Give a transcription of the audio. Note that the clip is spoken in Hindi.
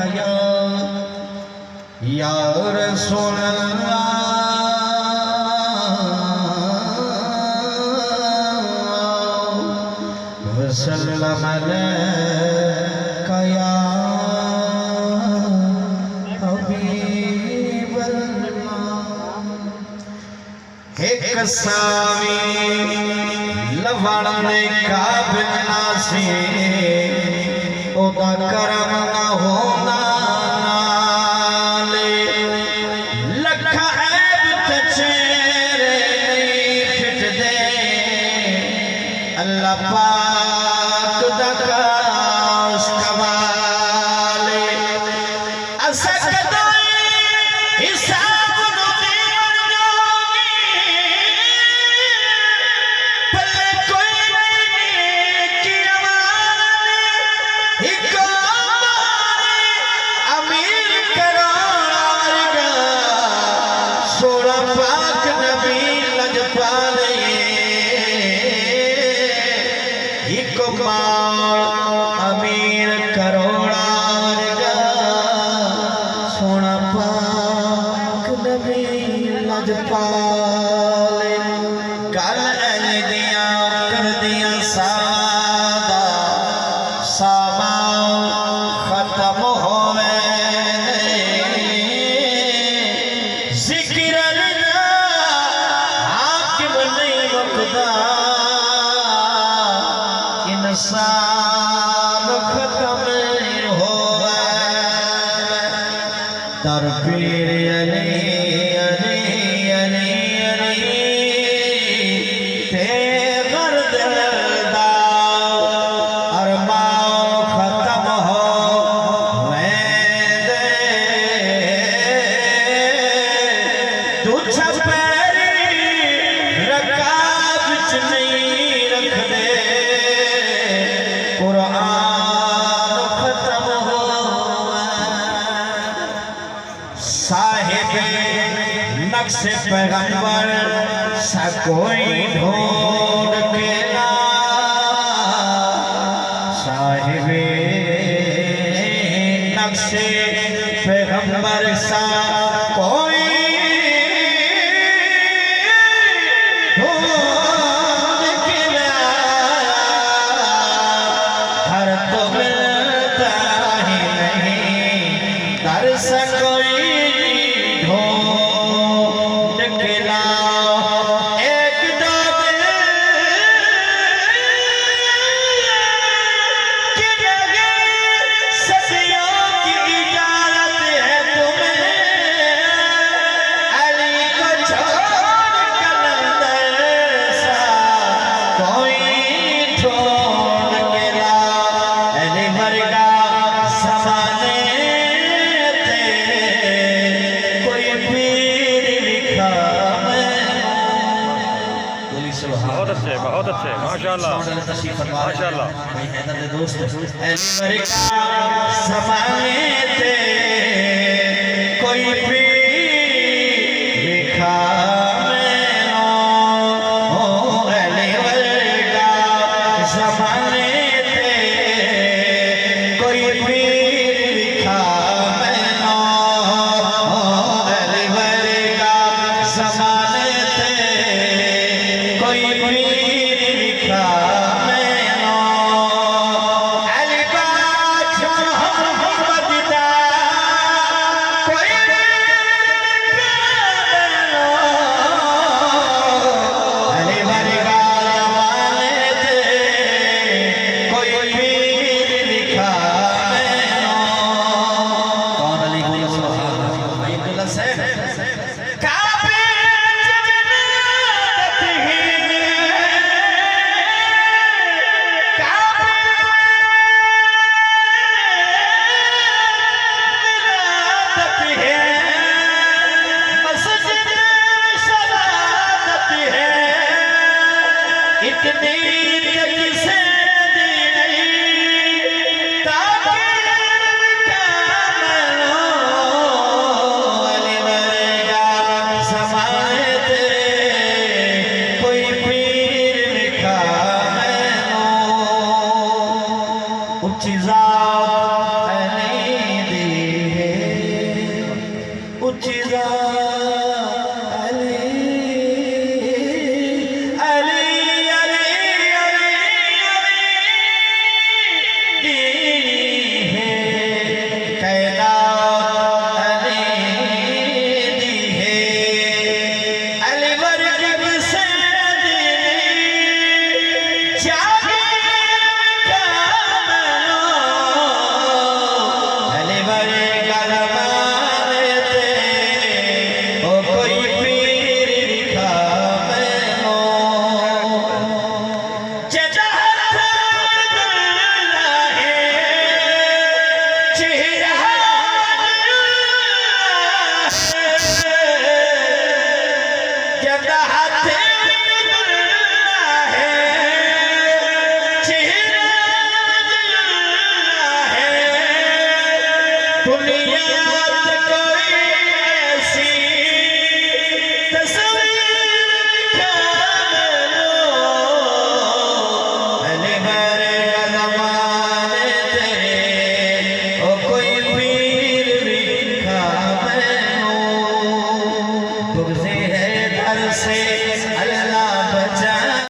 कया या रसूल अल्लाह वसल्लम अलैका या हबीब अल्लाह। एक सावी लवण ने काबिल ना सी ओदा करम ना होना नाले लखा ऐब ते चेहरे नहीं फिट दे अल्लाह पाक दा खास कमाले असकदा हिसाब नु दीवन जोगी पल्ले कोई नहीं की अमाने इको अमीर करोड़ा वर्गा सोना पाक नबी लजपाले इको माल अमीर करोड़ा वर्गा सोना पाक नबी लजपाले गल एज दिया कर दिया सादा सामा खत्म होवे जिक्र हाकिम नहीं मुकदा इंसान खत्म होवे दर पीर अली अली अली अली ते गर्द दा अरमान खत्म होवे तू छपैरी रकाब च नहीं रख दे कुरान खत्म होवे साहिब नक्श पैगंबर सा कोई ढूंढ के ला साहिब नक्श पैगंबर सा कोई ढूंढ के ला हर तो मिलता ही नहीं दर सा कोई ढूंढ के ला एक दाद की जगह सदियों की इजाजत है तुम्हें अली को छोड़ कलंदर सा कोई ढूंढ के ला अली वर्गा समाने ते कोई पीर लिखा बहुत अच्छे माशाल्लाह माशाल्लाह। समाने ते कोई पीर लिखा समाने ते कोई पीर लिखा समाने ते कोई पीर लिखा अली बादशाह मोहम्मद दा कोई अली वर्गा जमाने ते कोई पीर लिखा कौन अली बोलो सुभान अल्लाह अब्दुल्ला साहब काबे जन्नत ही काबे मिलादत है मस्जिद शहादत है इतनी किसे दी नहीं ताकि क्या मनो अली वर्गा समाए ते कोई पीर लिखा मैनो उच्ची जात है नहीं दी चेहरा जदा हाथ है चेहरा है दुनिया कोई